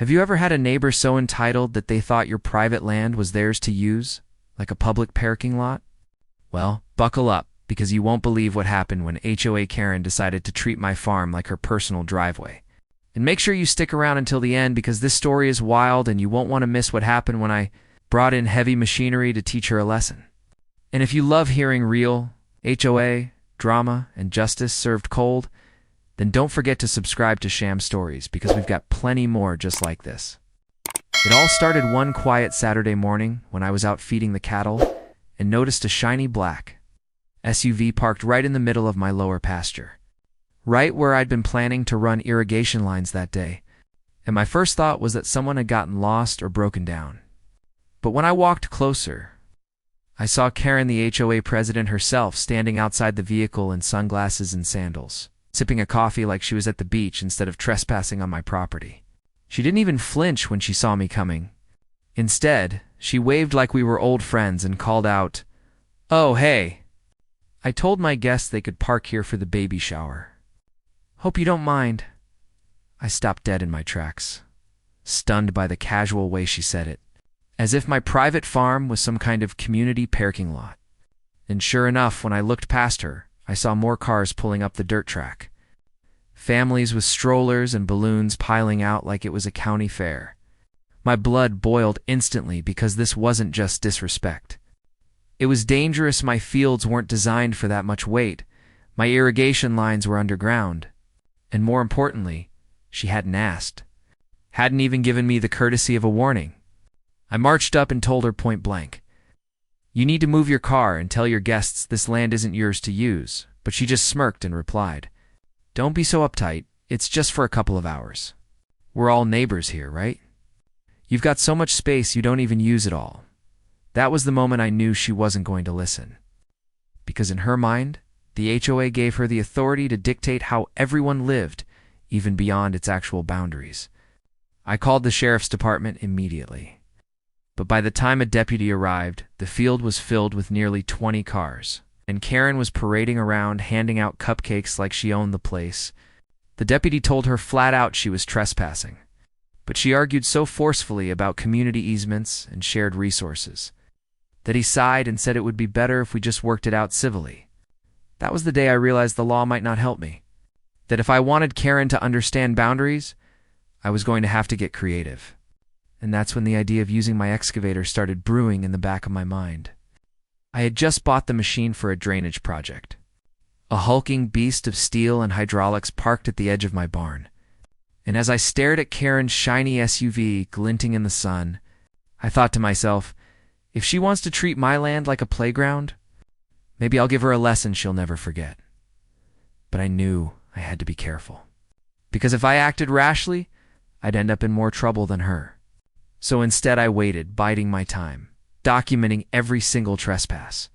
Have you ever had a neighbor so entitled that they thought your private land was theirs to use, like a public parking lot? Well, buckle up, because you won't believe what happened when HOA Karen decided to treat my farm like her personal driveway. And make sure you stick around until the end, because this story is wild and you won't want to miss what happened when I brought in heavy machinery to teach her a lesson. And if you love hearing real HOA, drama, and justice served cold, then don't forget to subscribe to Sham Stories, because we've got plenty more just like this. It all started one quiet Saturday morning when I was out feeding the cattle and noticed a shiny black SUV parked right in the middle of my lower pasture, right where I'd been planning to run irrigation lines that day. And my first thought was that someone had gotten lost or broken down. But when I walked closer, I saw Karen, the HOA president herself, standing outside the vehicle in sunglasses and sandals, sipping a coffee like she was at the beach instead of trespassing on my property. She didn't even flinch when she saw me coming. Instead, she waved like we were old friends and called out, "Oh, hey. I told my guests they could park here for the baby shower. Hope you don't mind." I stopped dead in my tracks, stunned by the casual way she said it, as if my private farm was some kind of community parking lot. And sure enough, when I looked past her, I saw more cars pulling up the dirt track. Families with strollers and balloons piling out like it was a county fair. My blood boiled instantly, because this wasn't just disrespect. It was dangerous. My fields weren't designed for that much weight. My irrigation lines were underground. And more importantly, she hadn't asked. Hadn't even given me the courtesy of a warning. I marched up and told her point blank, "You need to move your car and tell your guests this land isn't yours to use." But she just smirked and replied, "Don't be so uptight. It's just for a couple of hours. We're all neighbors here, right? You've got so much space you don't even use it all." That was the moment I knew she wasn't going to listen. Because in her mind, the HOA gave her the authority to dictate how everyone lived, even beyond its actual boundaries. I called the sheriff's department immediately. But by the time a deputy arrived, the field was filled with nearly 20 cars, and Karen was parading around handing out cupcakes like she owned the place. The deputy told her flat out she was trespassing, but she argued so forcefully about community easements and shared resources that he sighed and said it would be better if we just worked it out civilly. That was the day I realized the law might not help me, that if I wanted Karen to understand boundaries, I was going to have to get creative. And that's when the idea of using my excavator started brewing in the back of my mind. I had just bought the machine for a drainage project, a hulking beast of steel and hydraulics parked at the edge of my barn. And as I stared at Karen's shiny SUV glinting in the sun, I thought to myself, if she wants to treat my land like a playground, maybe I'll give her a lesson she'll never forget. But I knew I had to be careful, because if I acted rashly, I'd end up in more trouble than her. So instead I waited, biding my time, documenting every single trespass,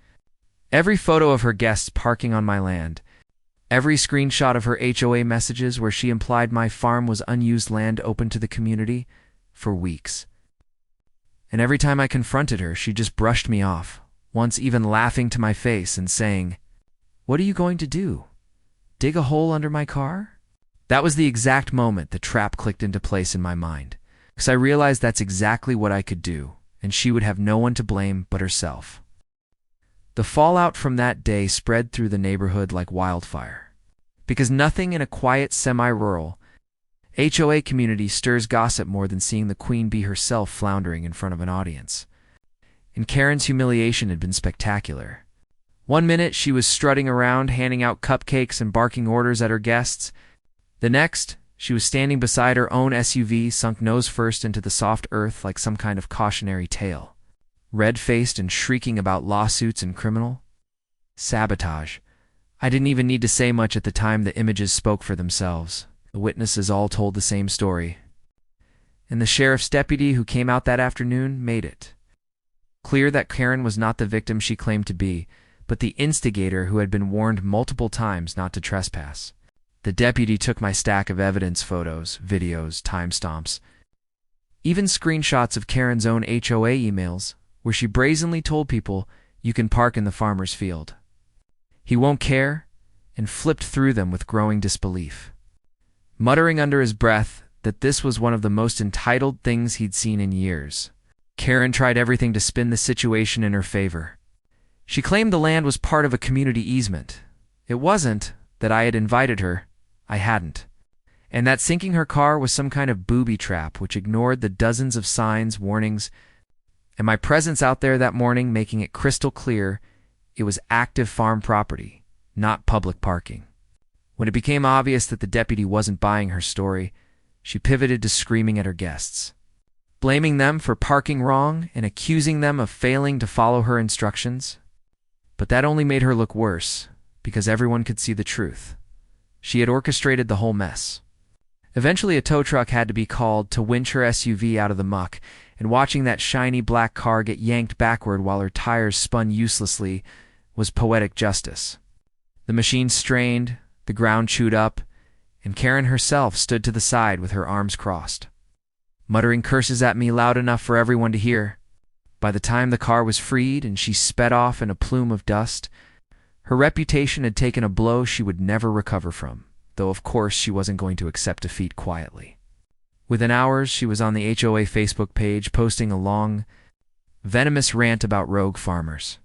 every photo of her guests parking on my land, every screenshot of her HOA messages where she implied my farm was unused land open to the community, for weeks. And every time I confronted her, she just brushed me off, once even laughing to my face and saying, "What are you going to do? Dig a hole under my car?" That was the exact moment the trap clicked into place in my mind, because I realized that's exactly what I could do, and she would have no one to blame but herself. The fallout from that day spread through the neighborhood like wildfire, because nothing in a quiet, semi-rural HOA community stirs gossip more than seeing the queen bee herself floundering in front of an audience. And Karen's humiliation had been spectacular. One minute she was strutting around, handing out cupcakes and barking orders at her guests. The next, she was standing beside her own SUV, sunk nose first into the soft earth like some kind of cautionary tale, red-faced and shrieking about lawsuits and criminal sabotage. I didn't even need to say much at the time. The images spoke for themselves. The witnesses all told the same story. And the sheriff's deputy who came out that afternoon made it clear that Karen was not the victim she claimed to be, but the instigator who had been warned multiple times not to trespass. The deputy took my stack of evidence, photos, videos, timestamps, even screenshots of Karen's own HOA emails, where she brazenly told people you can park in the farmer's field. He won't care, and flipped through them with growing disbelief. Muttering under his breath that this was one of the most entitled things he'd seen in years. Karen tried everything to spin the situation in her favor. She claimed the land was part of a community easement. It wasn't, that I had invited her. I hadn't. And that sinking her car was some kind of booby trap which ignored the dozens of signs, warnings, and my presence out there that morning making it crystal clear it was active farm property, not public parking. When it became obvious that the deputy wasn't buying her story, she pivoted to screaming at her guests, blaming them for parking wrong and accusing them of failing to follow her instructions. But that only made her look worse, because everyone could see the truth. She had orchestrated the whole mess. Eventually, a tow truck had to be called to winch her SUV out of the muck, and watching that shiny black car get yanked backward while her tires spun uselessly was poetic justice. The machine strained, the ground chewed up, and Karen herself stood to the side with her arms crossed, muttering curses at me loud enough for everyone to hear. By the time the car was freed and she sped off in a plume of dust, her reputation had taken a blow she would never recover from, though of course she wasn't going to accept defeat quietly. Within hours, she was on the HOA Facebook page posting a long, venomous rant about rogue farmers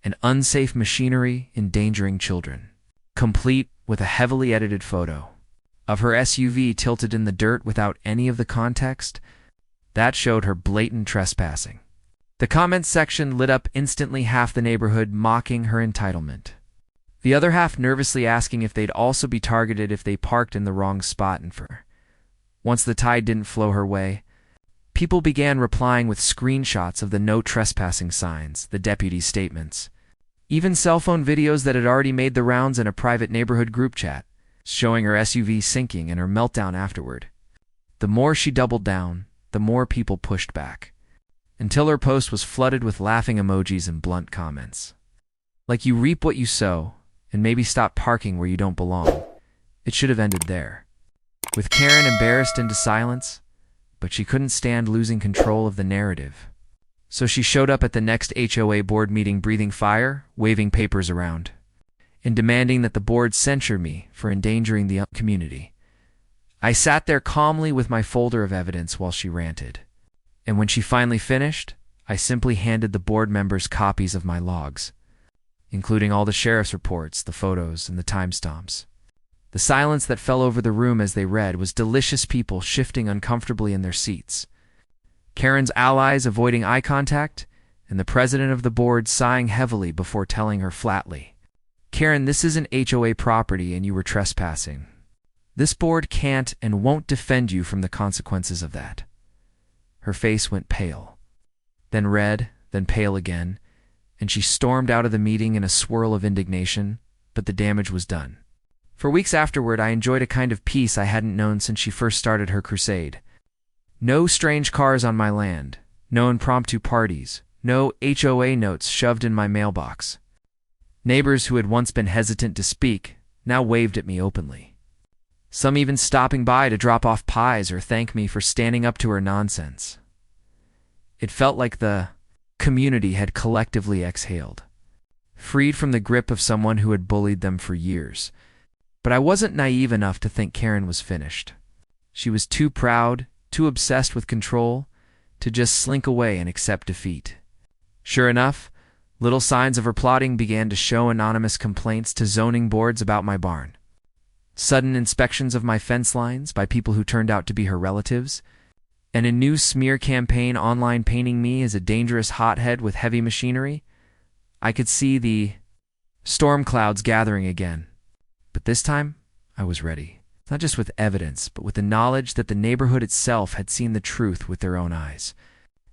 and unsafe machinery endangering children, complete with a heavily edited photo of her SUV tilted in the dirt without any of the context that showed her blatant trespassing. The comments section lit up instantly, half the neighborhood mocking her entitlement, the other half nervously asking if they'd also be targeted if they parked in the wrong spot. And once the tide didn't flow her way, people began replying with screenshots of the no trespassing signs, the deputy's statements, even cell phone videos that had already made the rounds in a private neighborhood group chat, showing her SUV sinking and her meltdown afterward. The more she doubled down, the more people pushed back, until her post was flooded with laughing emojis and blunt comments. Like, you reap what you sow, and maybe stop parking where you don't belong. It should have ended there, with Karen embarrassed into silence, but she couldn't stand losing control of the narrative. So she showed up at the next HOA board meeting breathing fire, waving papers around, and demanding that the board censure me for endangering the community. I sat there calmly with my folder of evidence while she ranted, and when she finally finished, I simply handed the board members copies of my logs, including all the sheriff's reports, the photos, and the timestamps. The silence that fell over the room as they read was delicious, people shifting uncomfortably in their seats, Karen's allies avoiding eye contact, and the president of the board sighing heavily before telling her flatly, "Karen, this isn't HOA property and you were trespassing. This board can't and won't defend you from the consequences of that." Her face went pale, then red, then pale again, and she stormed out of the meeting in a swirl of indignation, but the damage was done. For weeks afterward, I enjoyed a kind of peace I hadn't known since she first started her crusade. No strange cars on my land, no impromptu parties, no HOA notes shoved in my mailbox. Neighbors who had once been hesitant to speak now waved at me openly, some even stopping by to drop off pies or thank me for standing up to her nonsense. It felt like the community had collectively exhaled, freed from the grip of someone who had bullied them for years. But I wasn't naive enough to think Karen was finished. She was too proud, too obsessed with control, to just slink away and accept defeat. Sure enough, little signs of her plotting began to show: anonymous complaints to zoning boards about my barn, sudden inspections of my fence lines by people who turned out to be her relatives, and a new smear campaign online painting me as a dangerous hothead with heavy machinery. I could see the storm clouds gathering again, but this time I was ready. Not just with evidence, but with the knowledge that the neighborhood itself had seen the truth with their own eyes.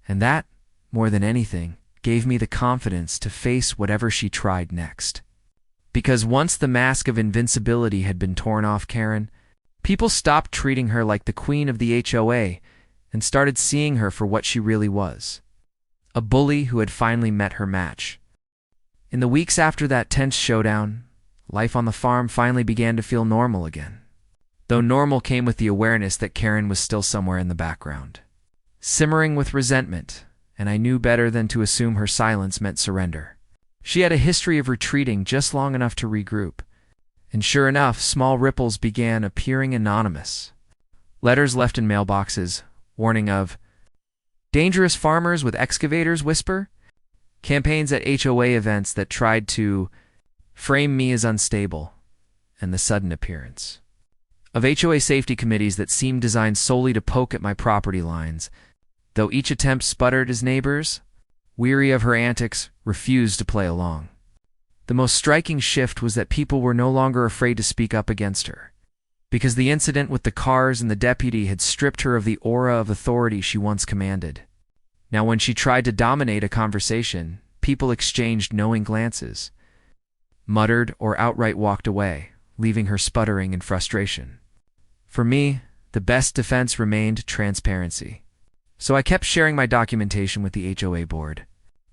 And that, more than anything, gave me the confidence to face whatever she tried next. Because once the mask of invincibility had been torn off Karen, people stopped treating her like the queen of the HOA and started seeing her for what she really was: a bully who had finally met her match. In the weeks after that tense showdown, life on the farm finally began to feel normal again. Though normal came with the awareness that Karen was still somewhere in the background, simmering with resentment, and I knew better than to assume her silence meant surrender. She had a history of retreating just long enough to regroup, and sure enough, small ripples began appearing, anonymous, Letters left in mailboxes, warning of dangerous farmers with excavators whisper, campaigns at HOA events that tried to frame me as unstable, and the sudden appearance of HOA safety committees that seemed designed solely to poke at my property lines, though each attempt sputtered as neighbors, weary of her antics, refused to play along. The most striking shift was that people were no longer afraid to speak up against her, because the incident with the cars and the deputy had stripped her of the aura of authority she once commanded. Now when she tried to dominate a conversation, people exchanged knowing glances, muttered, or outright walked away, leaving her sputtering in frustration. For me, the best defense remained transparency. So I kept sharing my documentation with the HOA board,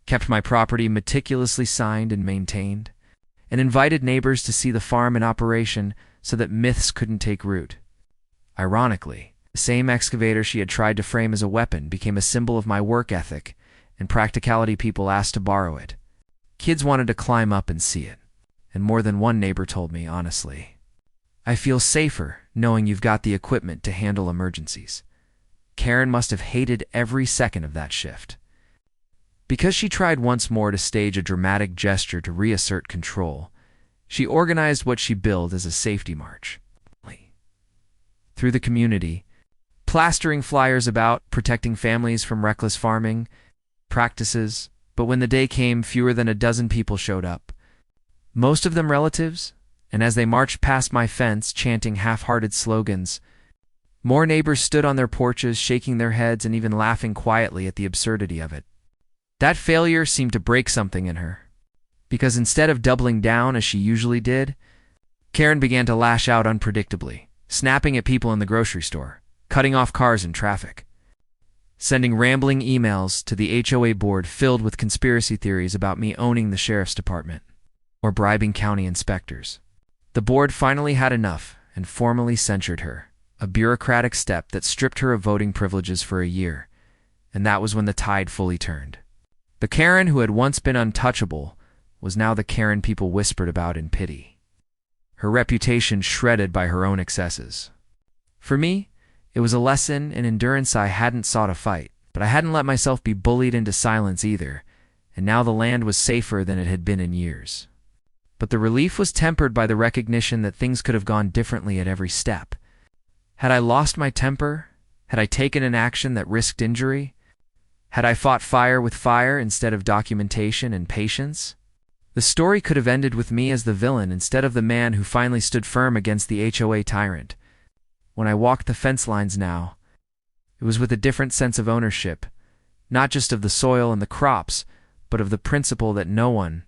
kept my property meticulously signed and maintained, and invited neighbors to see the farm in operation so that myths couldn't take root. Ironically, the same excavator she had tried to frame as a weapon became a symbol of my work ethic and practicality. People asked to borrow it. Kids wanted to climb up and see it. And more than one neighbor told me, honestly, I feel safer knowing you've got the equipment to handle emergencies. Karen must have hated every second of that shift. Because she tried once more to stage a dramatic gesture to reassert control, she organized what she billed as a safety march through the community, plastering flyers about protecting families from reckless farming practices. But when the day came, fewer than a dozen people showed up, most of them relatives, and as they marched past my fence chanting half-hearted slogans, more neighbors stood on their porches, shaking their heads and even laughing quietly at the absurdity of it. That failure seemed to break something in her, because instead of doubling down as she usually did, Karen began to lash out unpredictably, snapping at people in the grocery store, cutting off cars in traffic, sending rambling emails to the HOA board filled with conspiracy theories about me owning the sheriff's department or bribing county inspectors. The board finally had enough and formally censured her, a bureaucratic step that stripped her of voting privileges for a year, and that was when the tide fully turned. The Karen who had once been untouchable was now the Karen people whispered about in pity, her reputation shredded by her own excesses. For me, it was a lesson in endurance. I hadn't sought a fight, but I hadn't let myself be bullied into silence either, and now the land was safer than it had been in years. But the relief was tempered by the recognition that things could have gone differently at every step. Had I lost my temper? Had I taken an action that risked injury? Had I fought fire with fire instead of documentation and patience? The story could have ended with me as the villain instead of the man who finally stood firm against the HOA tyrant. When I walked the fence lines now, it was with a different sense of ownership, not just of the soil and the crops, but of the principle that no one,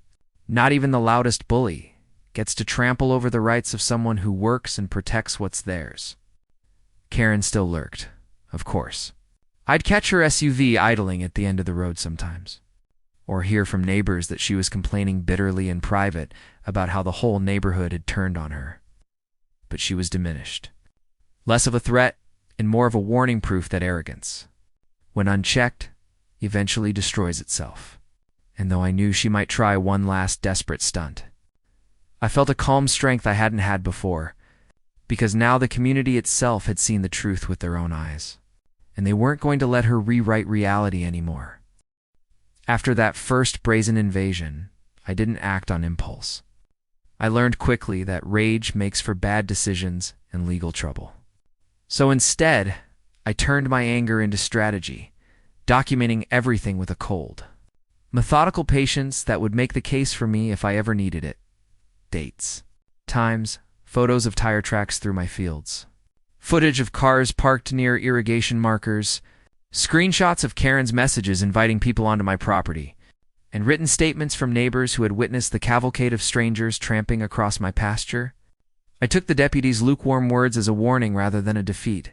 not even the loudest bully, gets to trample over the rights of someone who works and protects what's theirs. Karen still lurked, of course. I'd catch her SUV idling at the end of the road sometimes, or hear from neighbors that she was complaining bitterly in private about how the whole neighborhood had turned on her. But she was diminished. Less of a threat and more of a warning proof that arrogance, when unchecked, eventually destroys itself. And though I knew she might try one last desperate stunt, I felt a calm strength I hadn't had before, because now the community itself had seen the truth with their own eyes, and they weren't going to let her rewrite reality anymore. After that first brazen invasion, I didn't act on impulse. I learned quickly that rage makes for bad decisions and legal trouble. So instead, I turned my anger into strategy, documenting everything with a cold, methodical patience that would make the case for me if I ever needed it. Dates, times, photos of tire tracks through my fields, footage of cars parked near irrigation markers, screenshots of Karen's messages inviting people onto my property, and written statements from neighbors who had witnessed the cavalcade of strangers tramping across my pasture. I took the deputy's lukewarm words as a warning rather than a defeat.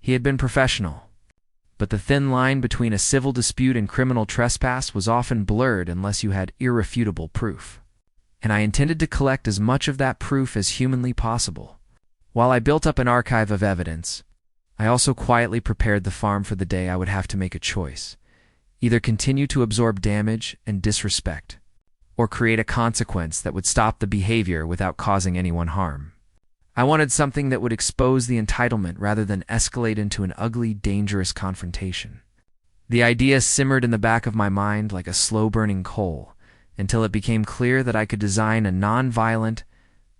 He had been professional, but the thin line between a civil dispute and criminal trespass was often blurred unless you had irrefutable proof. And I intended to collect as much of that proof as humanly possible. While I built up an archive of evidence, I also quietly prepared the farm for the day I would have to make a choice: either continue to absorb damage and disrespect, or create a consequence that would stop the behavior without causing anyone harm. I wanted something that would expose the entitlement rather than escalate into an ugly, dangerous confrontation. The idea simmered in the back of my mind like a slow-burning coal until it became clear that I could design a non-violent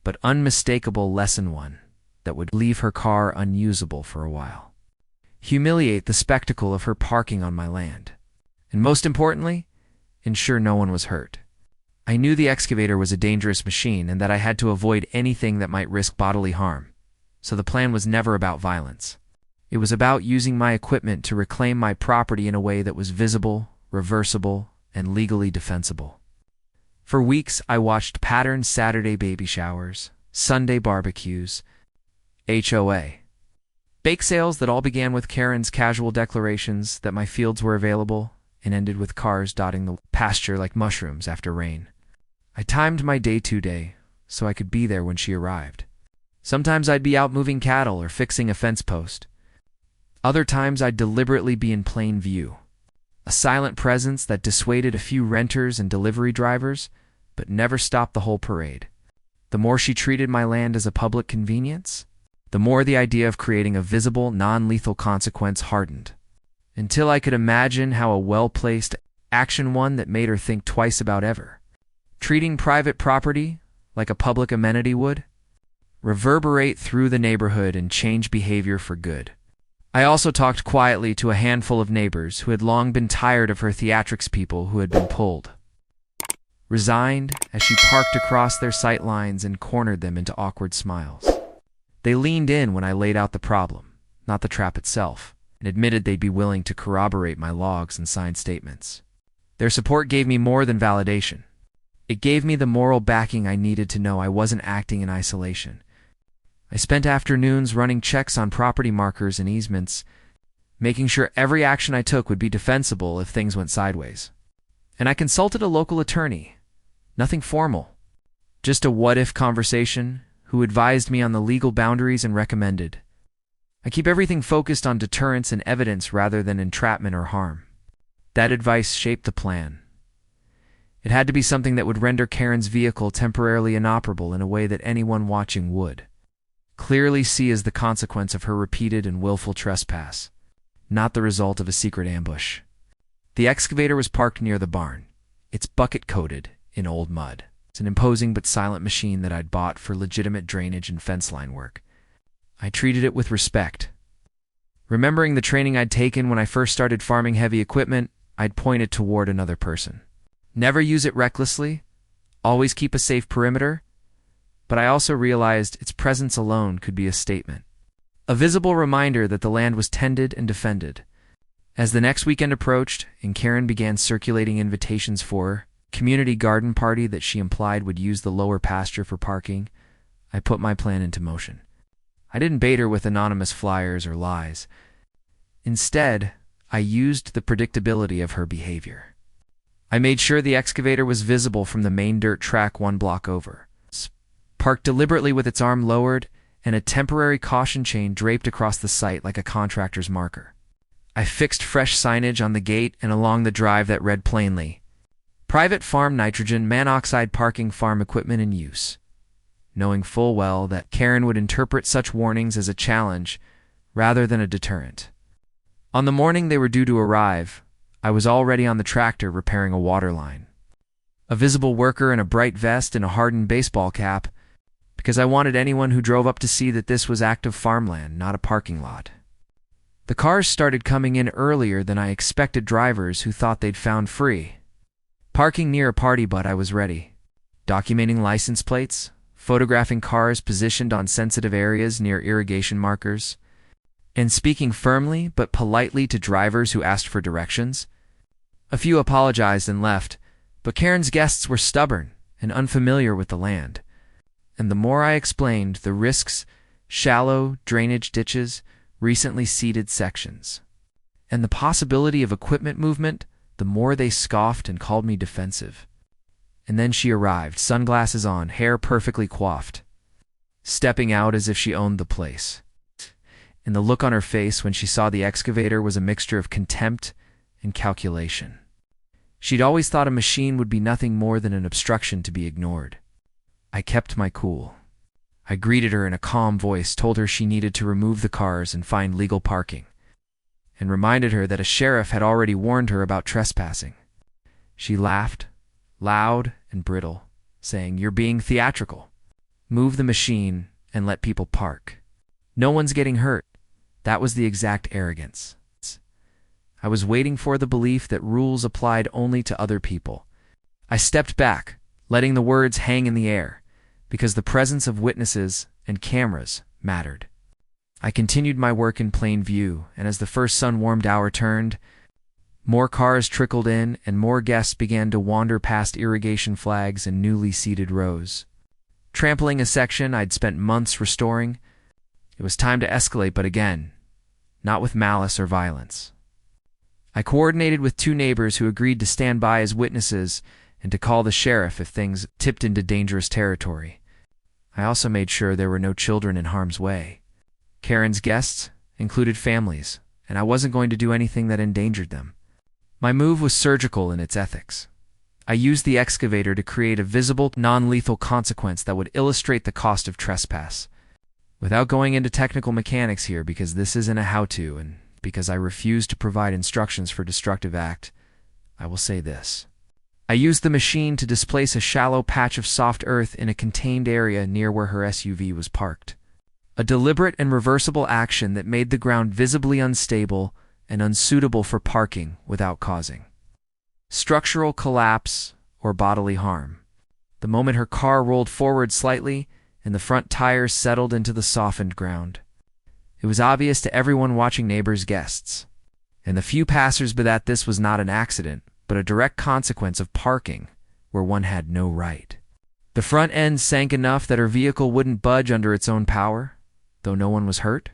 but unmistakable lesson one that would leave her car unusable for a while. Humiliate the spectacle of her parking on my land. And most importantly, ensure no one was hurt. I knew the excavator was a dangerous machine and that I had to avoid anything that might risk bodily harm, so the plan was never about violence. It was about using my equipment to reclaim my property in a way that was visible, reversible, and legally defensible. For weeks, I watched patterned Saturday baby showers, Sunday barbecues, HOA bake sales that all began with Karen's casual declarations that my fields were available and ended with cars dotting the pasture like mushrooms after rain. I timed my day-to-day so I could be there when she arrived. Sometimes I'd be out moving cattle or fixing a fence post. Other times I'd deliberately be in plain view, a silent presence that dissuaded a few renters and delivery drivers, but never stopped the whole parade. The more she treated my land as a public convenience, the more the idea of creating a visible, non-lethal consequence hardened, until I could imagine how a well-placed action one that made her think twice about ever treating private property like a public amenity would reverberate through the neighborhood and change behavior for good. I also talked quietly to a handful of neighbors who had long been tired of her theatrics, people who had been pulled, resigned as she parked across their sight lines and cornered them into awkward smiles. They leaned in when I laid out the problem, not the trap itself, and admitted they'd be willing to corroborate my logs and signed statements. Their support gave me more than validation. It gave me the moral backing I needed to know I wasn't acting in isolation. I spent afternoons running checks on property markers and easements, making sure every action I took would be defensible if things went sideways. And I consulted a local attorney. Nothing formal, just a what-if conversation, who advised me on the legal boundaries and recommended I keep everything focused on deterrence and evidence rather than entrapment or harm. That advice shaped the plan. It had to be something that would render Karen's vehicle temporarily inoperable in a way that anyone watching would clearly see as the consequence of her repeated and willful trespass, not the result of a secret ambush. The excavator was parked near the barn. It's bucket-coated in old mud. It's an imposing but silent machine that I'd bought for legitimate drainage and fence line work. I treated it with respect. Remembering the training I'd taken when I first started farming heavy equipment, I'd point it toward another person. Never use it recklessly, always keep a safe perimeter, but I also realized its presence alone could be a statement. A visible reminder that the land was tended and defended. As the next weekend approached and Karen began circulating invitations for a community garden party that she implied would use the lower pasture for parking, I put my plan into motion. I didn't bait her with anonymous flyers or lies. Instead, I used the predictability of her behavior. I made sure the excavator was visible from the main dirt track 1 block over, parked deliberately with its arm lowered and a temporary caution chain draped across the site like a contractor's marker. I fixed fresh signage on the gate and along the drive that read plainly, "Private farm nitrogen monoxide parking farm equipment in use," knowing full well that Karen would interpret such warnings as a challenge rather than a deterrent. On the morning they were due to arrive, I was already on the tractor repairing a water line. A visible worker in a bright vest and a hardened baseball cap, because I wanted anyone who drove up to see that this was active farmland, not a parking lot. The cars started coming in earlier than I expected, drivers who thought they'd found free parking near a party, but I was ready. Documenting license plates, photographing cars positioned on sensitive areas near irrigation markers, and speaking firmly but politely to drivers who asked for directions. A few apologized and left, but Karen's guests were stubborn and unfamiliar with the land. And the more I explained the risks, shallow drainage ditches, recently seeded sections, and the possibility of equipment movement, the more they scoffed and called me defensive. And then she arrived, sunglasses on, hair perfectly coiffed, stepping out as if she owned the place. And the look on her face when she saw the excavator was a mixture of contempt and calculation. She'd always thought a machine would be nothing more than an obstruction to be ignored. I kept my cool. I greeted her in a calm voice, told her she needed to remove the cars and find legal parking, and reminded her that a sheriff had already warned her about trespassing. She laughed, loud and brittle, saying, "You're being theatrical. Move the machine and let people park. No one's getting hurt." That was the exact arrogance. I was waiting for the belief that rules applied only to other people. I stepped back, letting the words hang in the air, because the presence of witnesses and cameras mattered. I continued my work in plain view, and as the first sun-warmed hour turned, more cars trickled in and more guests began to wander past irrigation flags and newly seeded rows. Trampling a section I'd spent months restoring, it was time to escalate, but again, not with malice or violence. I coordinated with 2 neighbors who agreed to stand by as witnesses and to call the sheriff if things tipped into dangerous territory. I also made sure there were no children in harm's way. Karen's guests included families, and I wasn't going to do anything that endangered them. My move was surgical in its ethics. I used the excavator to create a visible, non-lethal consequence that would illustrate the cost of trespass. Without going into technical mechanics here, because this isn't a how-to, and because I refuse to provide instructions for destructive act, I will say this. I used the machine to displace a shallow patch of soft earth in a contained area near where her SUV was parked. A deliberate and reversible action that made the ground visibly unstable and unsuitable for parking without causing structural collapse or bodily harm. The moment her car rolled forward slightly and the front tires settled into the softened ground, it was obvious to everyone watching, neighbors, guests, and the few passers-by, that this was not an accident, but a direct consequence of parking where one had no right. The front end sank enough that her vehicle wouldn't budge under its own power, though no one was hurt.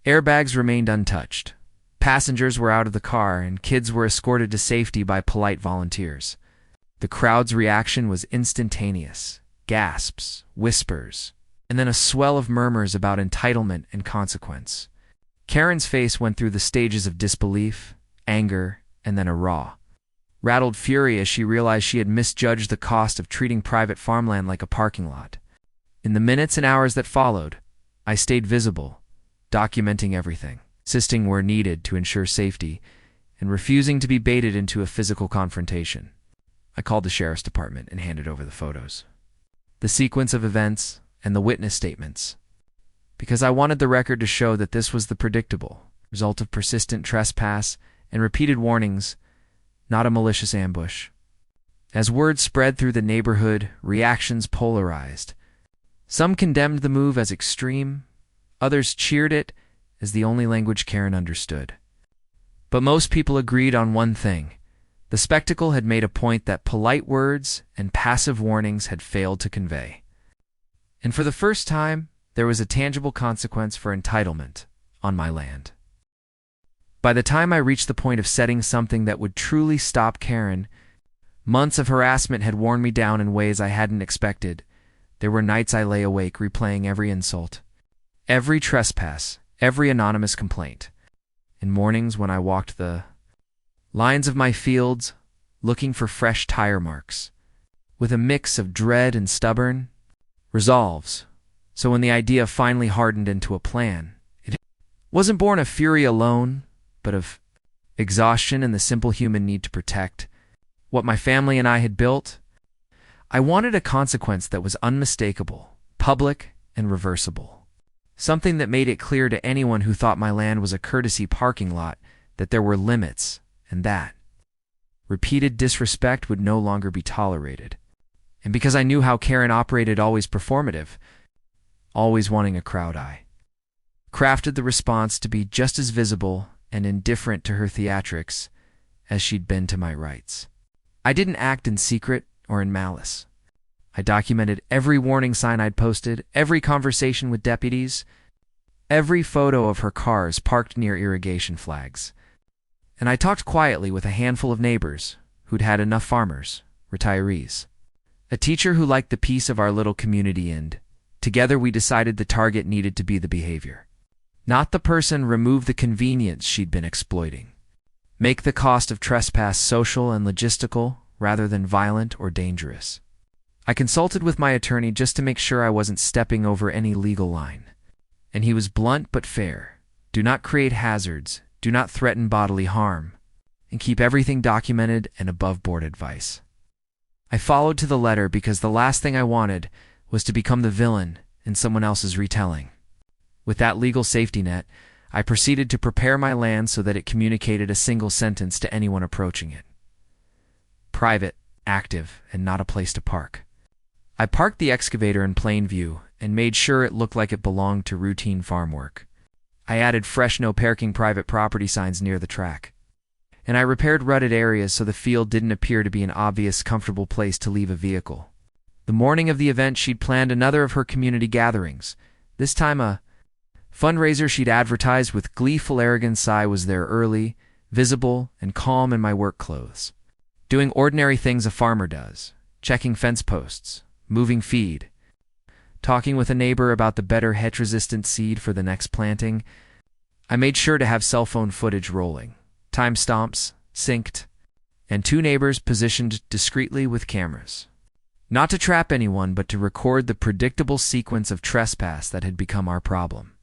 Airbags remained untouched. Passengers were out of the car, and kids were escorted to safety by polite volunteers. The crowd's reaction was instantaneous. Gasps, whispers, and then a swell of murmurs about entitlement and consequence. Karen's face went through the stages of disbelief, anger, and then a raw, rattled fury as she realized she had misjudged the cost of treating private farmland like a parking lot. In the minutes and hours that followed, I stayed visible, documenting everything, assisting where needed to ensure safety, and refusing to be baited into a physical confrontation. I called the sheriff's department and handed over the photos, the sequence of events, and the witness statements, because I wanted the record to show that this was the predictable result of persistent trespass and repeated warnings, not a malicious ambush. As word spread through the neighborhood, reactions polarized. Some condemned the move as extreme, others cheered it as the only language Karen understood. But most people agreed on one thing. The spectacle had made a point that polite words and passive warnings had failed to convey. And for the first time, there was a tangible consequence for entitlement on my land. By the time I reached the point of setting something that would truly stop Karen, months of harassment had worn me down in ways I hadn't expected. There were nights I lay awake replaying every insult, every trespass, every anonymous complaint, and mornings when I walked the lines of my fields looking for fresh tire marks, with a mix of dread and stubborn resolves. So when the idea finally hardened into a plan, it wasn't born of fury alone, but of exhaustion and the simple human need to protect what my family and I had built. I wanted a consequence that was unmistakable, public, and reversible. Something that made it clear to anyone who thought my land was a courtesy parking lot that there were limits, and that repeated disrespect would no longer be tolerated. And because I knew how Karen operated, always performative, always wanting a crowd eye, crafted the response to be just as visible and indifferent to her theatrics as she'd been to my rights. I didn't act in secret or in malice. I documented every warning sign I'd posted, every conversation with deputies, every photo of her cars parked near irrigation flags. And I talked quietly with a handful of neighbors who'd had enough, farmers, retirees, a teacher who liked the peace of our little community, and together we decided the target needed to be the behavior, not the person. Remove the convenience she'd been exploiting. Make the cost of trespass social and logistical rather than violent or dangerous. I consulted with my attorney just to make sure I wasn't stepping over any legal line. And he was blunt but fair. Do not create hazards, do not threaten bodily harm, and keep everything documented and above-board advice. I followed to the letter because the last thing I wanted was to become the villain in someone else's retelling. With that legal safety net, I proceeded to prepare my land so that it communicated a single sentence to anyone approaching it. Private, active, and not a place to park. I parked the excavator in plain view and made sure it looked like it belonged to routine farm work. I added fresh no parking private property signs near the track. And I repaired rutted areas so the field didn't appear to be an obvious, comfortable place to leave a vehicle. The morning of the event, she'd planned another of her community gatherings. This time a fundraiser she'd advertised with gleeful arrogance. I was there early, visible, and calm in my work clothes. Doing ordinary things a farmer does. Checking fence posts, moving feed, talking with a neighbor about the better hedge-resistant seed for the next planting. I made sure to have cell phone footage rolling, timestamps synced, and 2 neighbors positioned discreetly with cameras. Not to trap anyone, but to record the predictable sequence of trespass that had become our problem.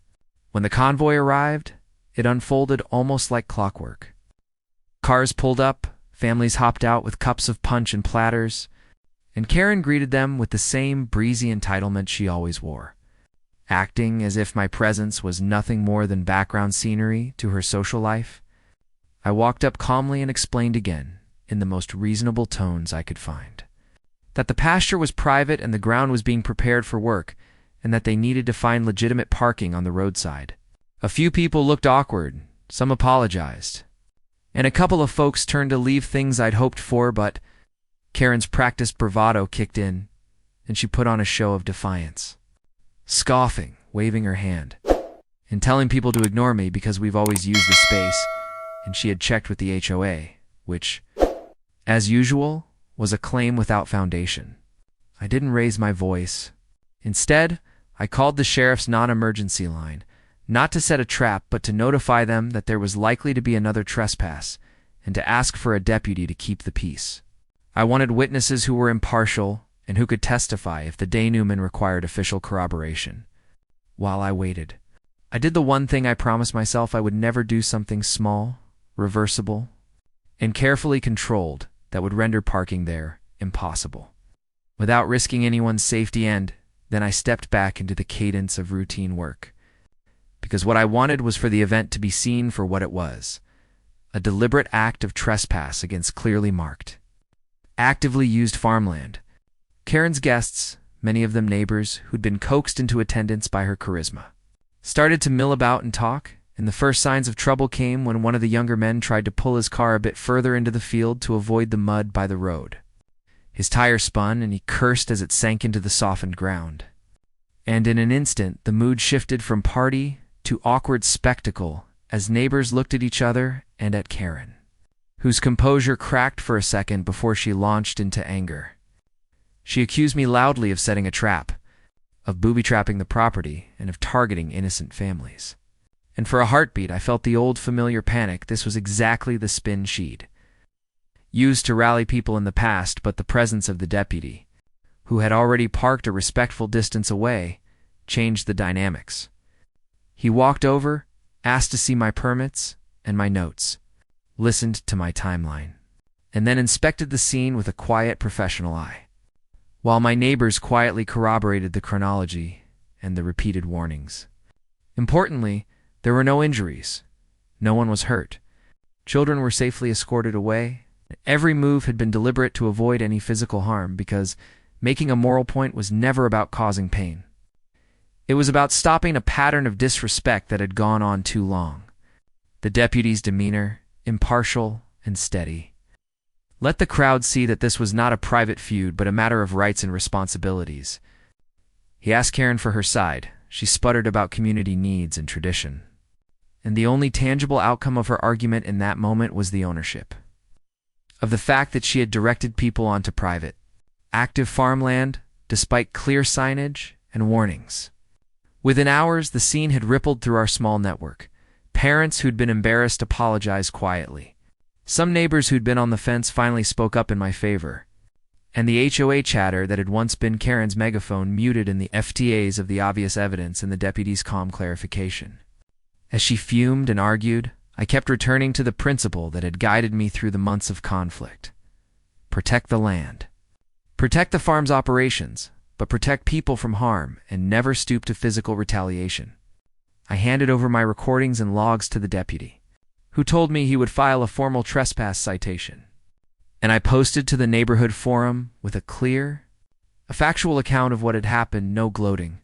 When the convoy arrived, it unfolded almost like clockwork. Cars pulled up, families hopped out with cups of punch and platters, and Karen greeted them with the same breezy entitlement she always wore, acting as if my presence was nothing more than background scenery to her social life. I walked up calmly and explained again, in the most reasonable tones I could find, that the pasture was private and the ground was being prepared for work, and that they needed to find legitimate parking on the roadside. A few people looked awkward, some apologized, and a couple of folks turned to leave things I'd hoped for, but Karen's practiced bravado kicked in, and she put on a show of defiance, scoffing, waving her hand, and telling people to ignore me because we've always used the space, and she had checked with the HOA, which, as usual, was a claim without foundation. I didn't raise my voice. Instead, I called the sheriff's non-emergency line, not to set a trap, but to notify them that there was likely to be another trespass, and to ask for a deputy to keep the peace. I wanted witnesses who were impartial and who could testify if the denouement required official corroboration. While I waited, I did the one thing I promised myself I would never do: something small, reversible, and carefully controlled that would render parking there impossible. Without risking anyone's safety, and then I stepped back into the cadence of routine work. Because what I wanted was for the event to be seen for what it was: a deliberate act of trespass against clearly marked, actively used farmland. Karen's guests, many of them neighbors who'd been coaxed into attendance by her charisma, started to mill about and talk, and the first signs of trouble came when one of the younger men tried to pull his car a bit further into the field to avoid the mud by the road. His tire spun, and he cursed as it sank into the softened ground. And in an instant, the mood shifted from party to awkward spectacle as neighbors looked at each other and at Karen, whose composure cracked for a second before she launched into anger. She accused me loudly of setting a trap, of booby-trapping the property, and of targeting innocent families. And for a heartbeat, I felt the old familiar panic. This was exactly the spin she'd used to rally people in the past, but the presence of the deputy, who had already parked a respectful distance away, changed the dynamics. He walked over, asked to see my permits and my notes, listened to my timeline, and then inspected the scene with a quiet, professional eye, while my neighbors quietly corroborated the chronology and the repeated warnings. Importantly, there were no injuries. No one was hurt. Children were safely escorted away. Every move had been deliberate to avoid any physical harm, because making a moral point was never about causing pain. It was about stopping a pattern of disrespect that had gone on too long. The deputy's demeanor, impartial and steady, let the crowd see that this was not a private feud, but a matter of rights and responsibilities. He asked Karen for her side. She sputtered about community needs and tradition. And the only tangible outcome of her argument in that moment was the ownership of the fact that she had directed people onto private, active farmland, despite clear signage and warnings. Within hours, the scene had rippled through our small network. Parents who'd been embarrassed apologized quietly. Some neighbors who'd been on the fence finally spoke up in my favor. and the HOA chatter that had once been Karen's megaphone muted in the FTAs of the obvious evidence and the deputy's calm clarification. As she fumed and argued, I kept returning to the principle that had guided me through the months of conflict. Protect the land. Protect the farm's operations, but protect people from harm and never stoop to physical retaliation. I handed over my recordings and logs to the deputy, who told me he would file a formal trespass citation. And I posted to the neighborhood forum with a factual account of what had happened, no gloating.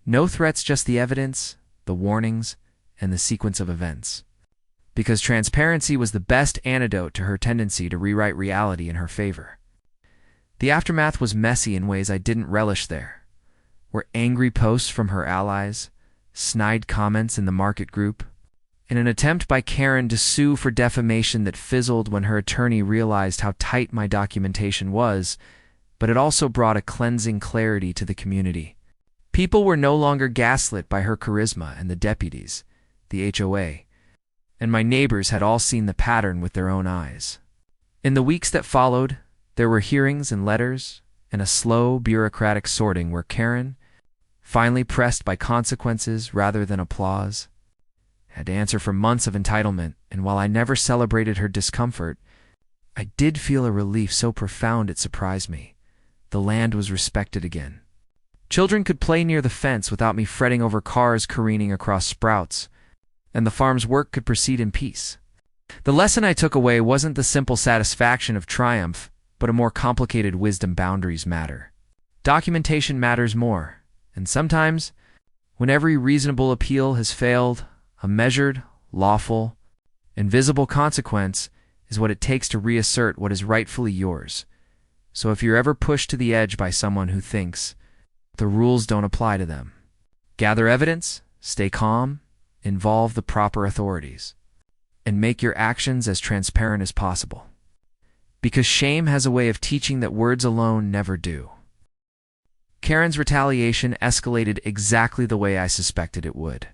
No threats, just the evidence, the warnings, and the sequence of events. Because transparency was the best antidote to her tendency to rewrite reality in her favor. The aftermath was messy in ways I didn't relish. There were angry posts from her allies, snide comments in the market group, and an attempt by Karen to sue for defamation that fizzled when her attorney realized how tight my documentation was, but it also brought a cleansing clarity to the community. People were no longer gaslit by her charisma, and the deputies, the HOA, and my neighbors had all seen the pattern with their own eyes. In the weeks that followed, there were hearings and letters, and a slow, bureaucratic sorting where Karen, finally pressed by consequences rather than applause, had to answer for months of entitlement, and while I never celebrated her discomfort, I did feel a relief so profound it surprised me. The land was respected again. Children could play near the fence without me fretting over cars careening across sprouts, and the farm's work could proceed in peace. The lesson I took away wasn't the simple satisfaction of triumph, but a more complicated wisdom. Boundaries matter. Documentation matters more, and sometimes, when every reasonable appeal has failed, a measured, lawful, and visible consequence is what it takes to reassert what is rightfully yours. So if you're ever pushed to the edge by someone who thinks the rules don't apply to them, gather evidence, stay calm, involve the proper authorities, and make your actions as transparent as possible. Because shame has a way of teaching that words alone never do. Karen's retaliation escalated exactly the way I suspected it would.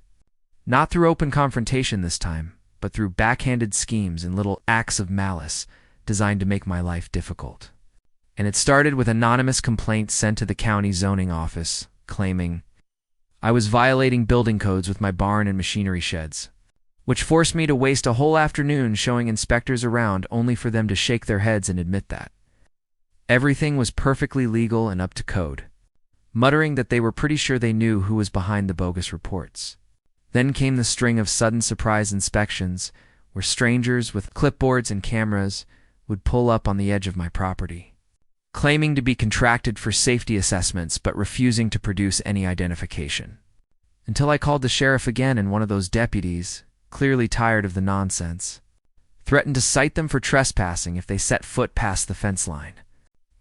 Not through open confrontation this time, but through backhanded schemes and little acts of malice designed to make my life difficult. And it started with anonymous complaints sent to the county zoning office, claiming I was violating building codes with my barn and machinery sheds, which forced me to waste a whole afternoon showing inspectors around only for them to shake their heads and admit that everything was perfectly legal and up to code, muttering that they were pretty sure they knew who was behind the bogus reports. Then came the string of sudden surprise inspections, where strangers with clipboards and cameras would pull up on the edge of my property, claiming to be contracted for safety assessments but refusing to produce any identification. Until I called the sheriff again, and one of those deputies, clearly tired of the nonsense, threatened to cite them for trespassing if they set foot past the fence line.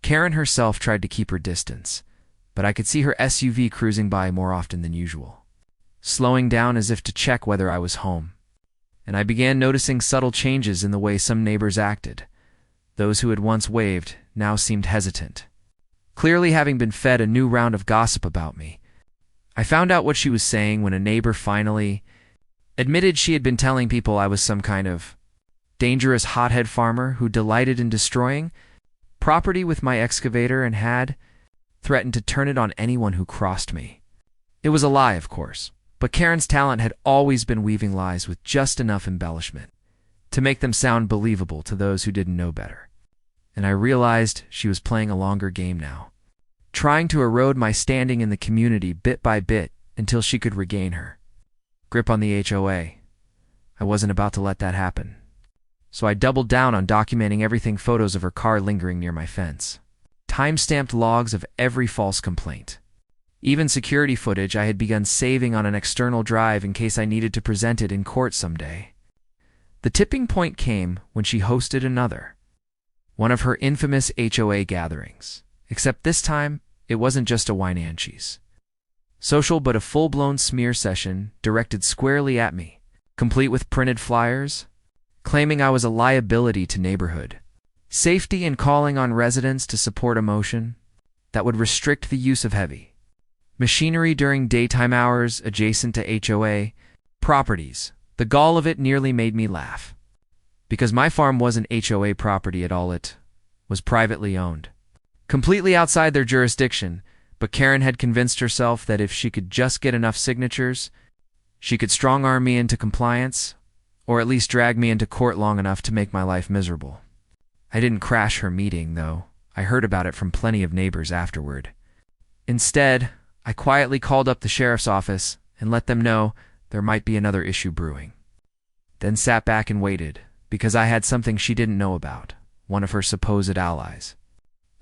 Karen herself tried to keep her distance, but I could see her SUV cruising by more often than usual, slowing down as if to check whether I was home. And I began noticing subtle changes in the way some neighbors acted. Those who had once waved now seemed hesitant, clearly having been fed a new round of gossip about me. I found out what she was saying when a neighbor finally admitted she had been telling people I was some kind of dangerous hothead farmer who delighted in destroying property with my excavator and had threatened to turn it on anyone who crossed me. It was a lie, of course, but Karen's talent had always been weaving lies with just enough embellishment to make them sound believable to those who didn't know better. And I realized she was playing a longer game now, trying to erode my standing in the community bit by bit until she could regain her grip on the HOA. I wasn't about to let that happen. So I doubled down on documenting everything: photos of her car lingering near my fence, time-stamped logs of every false complaint, even security footage I had begun saving on an external drive in case I needed to present it in court someday. The tipping point came when she hosted one of her infamous HOA gatherings, except this time it wasn't just a wine and cheese social but a full-blown smear session directed squarely at me, complete with printed flyers claiming I was a liability to neighborhood safety and calling on residents to support a motion that would restrict the use of heavy machinery during daytime hours adjacent to HOA properties. The gall of it nearly made me laugh, because my farm wasn't HOA property at all. It was privately owned, completely outside their jurisdiction, but Karen had convinced herself that if she could just get enough signatures, she could strong-arm me into compliance, or at least drag me into court long enough to make my life miserable. I didn't crash her meeting, though. I heard about it from plenty of neighbors afterward. Instead, I quietly called up the sheriff's office and let them know there might be another issue brewing. Then sat back and waited, because I had something she didn't know about, one of her supposed allies.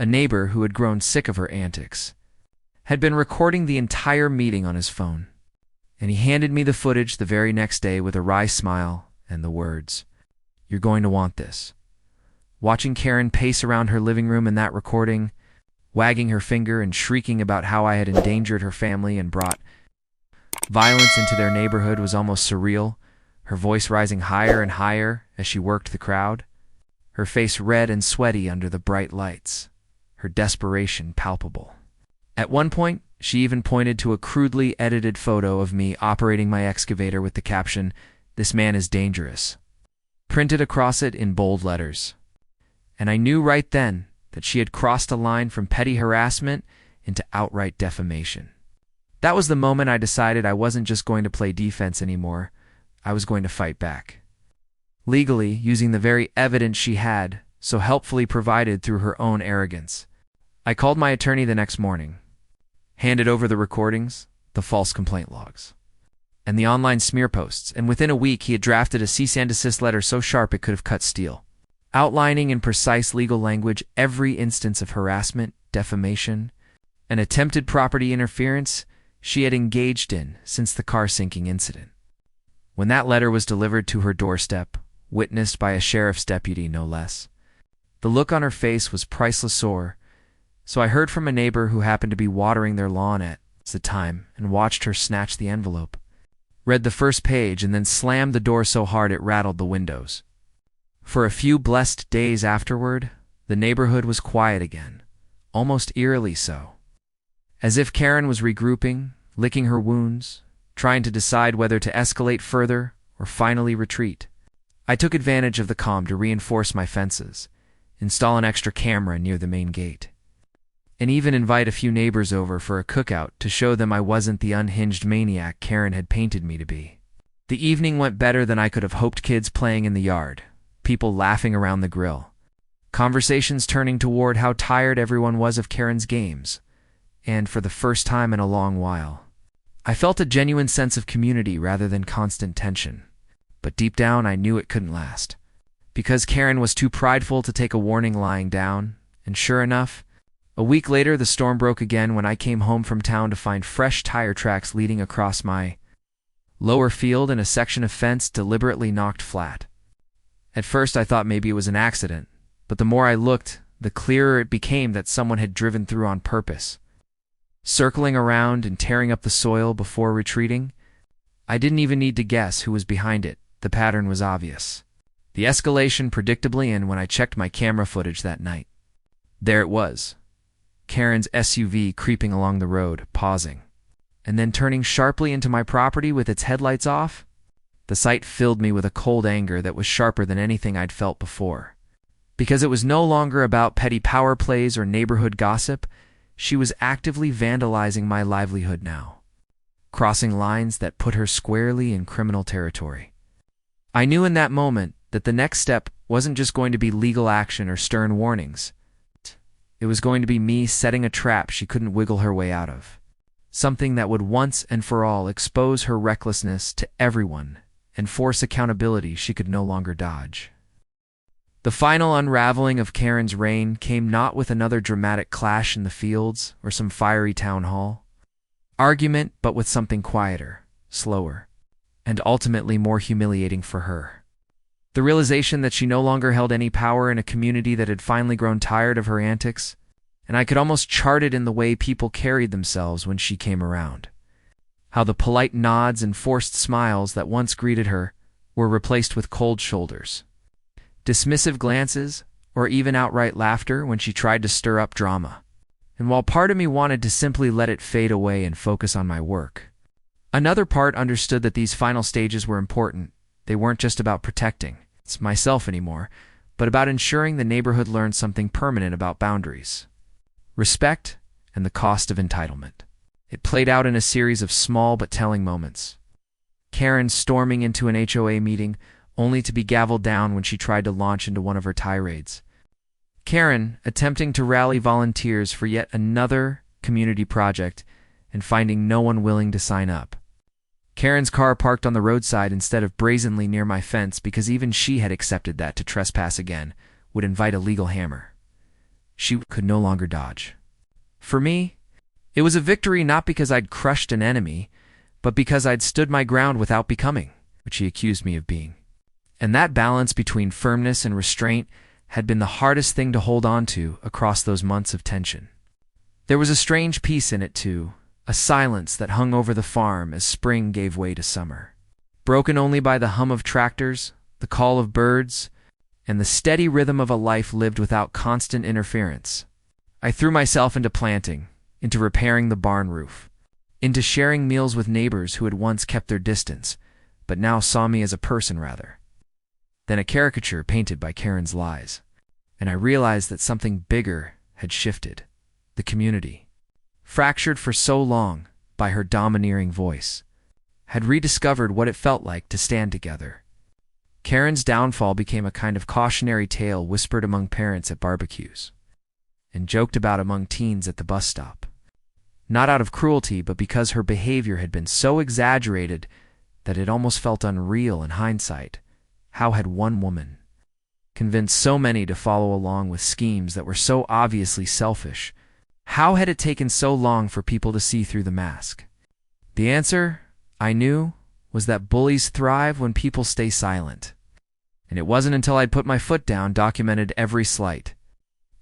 A neighbor who had grown sick of her antics had been recording the entire meeting on his phone, and he handed me the footage the very next day with a wry smile and the words, "You're going to want this." Watching Karen pace around her living room in that recording, wagging her finger and shrieking about how I had endangered her family and brought violence into their neighborhood was almost surreal, her voice rising higher and higher as she worked the crowd, her face red and sweaty under the bright lights, her desperation palpable. At one point, she even pointed to a crudely edited photo of me operating my excavator with the caption, "This man is dangerous," printed across it in bold letters. And I knew right then that she had crossed a line from petty harassment into outright defamation. That was the moment I decided I wasn't just going to play defense anymore. I was going to fight back. Legally, using the very evidence she had so helpfully provided through her own arrogance. I called my attorney the next morning, handed over the recordings, the false complaint logs, and the online smear posts, and within a week he had drafted a cease and desist letter so sharp it could have cut steel, outlining in precise legal language every instance of harassment, defamation, and attempted property interference she had engaged in since the car sinking incident. When that letter was delivered to her doorstep, witnessed by a sheriff's deputy no less, the look on her face was priceless sore, so I heard from a neighbor who happened to be watering their lawn at the time and watched her snatch the envelope, read the first page, and then slammed the door so hard it rattled the windows. For a few blessed days afterward, the neighborhood was quiet again, almost eerily so. As if Karen was regrouping, licking her wounds, trying to decide whether to escalate further or finally retreat. I took advantage of the calm to reinforce my fences, install an extra camera near the main gate, and even invite a few neighbors over for a cookout to show them I wasn't the unhinged maniac Karen had painted me to be. The evening went better than I could have hoped, kids playing in the yard, people laughing around the grill, conversations turning toward how tired everyone was of Karen's games, and for the first time in a long while, I felt a genuine sense of community rather than constant tension. But deep down I knew it couldn't last, because Karen was too prideful to take a warning lying down, and sure enough, a week later the storm broke again when I came home from town to find fresh tire tracks leading across my lower field and a section of fence deliberately knocked flat. At first I thought maybe it was an accident, but the more I looked, the clearer it became that someone had driven through on purpose, circling around and tearing up the soil before retreating. I didn't even need to guess who was behind it. The pattern was obvious. The escalation predictably, and when I checked my camera footage that night, there it was. Karen's SUV creeping along the road, pausing, and then turning sharply into my property with its headlights off. The sight filled me with a cold anger that was sharper than anything I'd felt before. Because it was no longer about petty power plays or neighborhood gossip, she was actively vandalizing my livelihood now, crossing lines that put her squarely in criminal territory. I knew in that moment that the next step wasn't just going to be legal action or stern warnings. It was going to be me setting a trap she couldn't wiggle her way out of, something that would once and for all expose her recklessness to everyone and force accountability she could no longer dodge. The final unraveling of Karen's reign came not with another dramatic clash in the fields or some fiery town hall argument, but with something quieter, slower, and ultimately more humiliating for her. The realization that she no longer held any power in a community that had finally grown tired of her antics, and I could almost chart it in the way people carried themselves when she came around. How the polite nods and forced smiles that once greeted her were replaced with cold shoulders, dismissive glances, or even outright laughter when she tried to stir up drama. And while part of me wanted to simply let it fade away and focus on my work, another part understood that these final stages were important. They weren't just about protecting myself anymore, but about ensuring the neighborhood learned something permanent about boundaries. respect, and the cost of entitlement. It played out in a series of small but telling moments. Karen storming into an HOA meeting only to be gavelled down when she tried to launch into one of her tirades. Karen attempting to rally volunteers for yet another community project and finding no one willing to sign up. Karen's car parked on the roadside instead of brazenly near my fence because even she had accepted that to trespass again would invite a legal hammer. She could no longer dodge. For me, it was a victory not because I'd crushed an enemy, but because I'd stood my ground without becoming, which she accused me of being. And that balance between firmness and restraint had been the hardest thing to hold on to across those months of tension. There was a strange peace in it, too, a silence that hung over the farm as spring gave way to summer, broken only by the hum of tractors, the call of birds, and the steady rhythm of a life lived without constant interference. I threw myself into planting, into repairing the barn roof, into sharing meals with neighbors who had once kept their distance, but now saw me as a person rather than a caricature painted by Karen's lies. And I realized that something bigger had shifted. The community, fractured for so long by her domineering voice, had rediscovered what it felt like to stand together. Karen's downfall became a kind of cautionary tale whispered among parents at barbecues and joked about among teens at the bus stop. Not out of cruelty, but because her behavior had been so exaggerated that it almost felt unreal in hindsight. How had one woman convinced so many to follow along with schemes that were so obviously selfish? How had it taken so long for people to see through the mask? The answer, I knew, was that bullies thrive when people stay silent. And it wasn't until I'd put my foot down, documented every slight,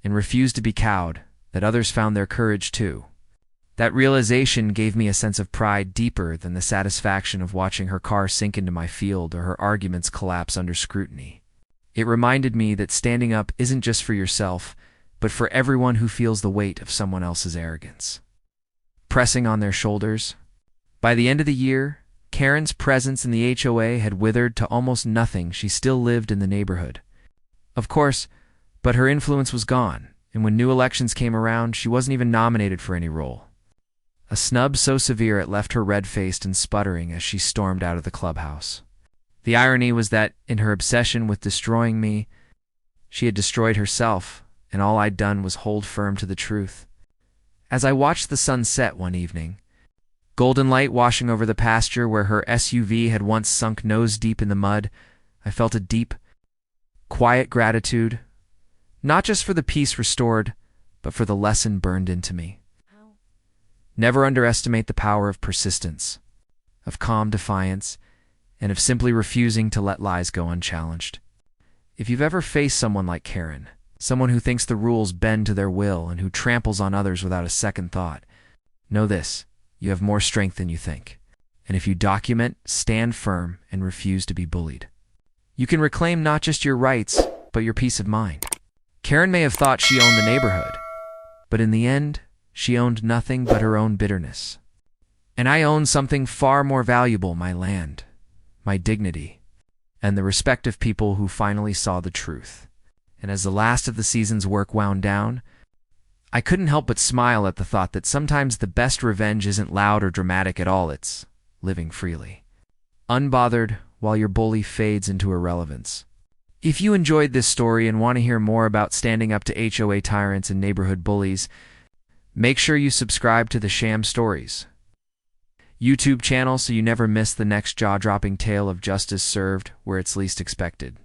and refused to be cowed, that others found their courage too. That realization gave me a sense of pride deeper than the satisfaction of watching her car sink into my field or her arguments collapse under scrutiny. It reminded me that standing up isn't just for yourself, but for everyone who feels the weight of someone else's arrogance pressing on their shoulders. By the end of the year, Karen's presence in the HOA had withered to almost nothing. She still lived in the neighborhood, of course, but her influence was gone, and when new elections came around, she wasn't even nominated for any role. A snub so severe it left her red-faced and sputtering as she stormed out of the clubhouse. The irony was that, in her obsession with destroying me, she had destroyed herself, and all I'd done was hold firm to the truth. As I watched the sun set one evening, golden light washing over the pasture where her SUV had once sunk nose-deep in the mud, I felt a deep, quiet gratitude, not just for the peace restored, but for the lesson burned into me. Never underestimate the power of persistence, of calm defiance, and of simply refusing to let lies go unchallenged. If you've ever faced someone like Karen, someone who thinks the rules bend to their will and who tramples on others without a second thought, know this: you have more strength than you think. And if you document, stand firm, and refuse to be bullied, you can reclaim not just your rights, but your peace of mind. Karen may have thought she owned the neighborhood, but in the end, she owned nothing but her own bitterness. And I owned something far more valuable: my land, my dignity, and the respect of people who finally saw the truth. And as the last of the season's work wound down, I couldn't help but smile at the thought that sometimes the best revenge isn't loud or dramatic at all, it's living freely, unbothered while your bully fades into irrelevance. If you enjoyed this story and want to hear more about standing up to HOA tyrants and neighborhood bullies, make sure you subscribe to the Sham Stories YouTube channel so you never miss the next jaw-dropping tale of justice served where it's least expected.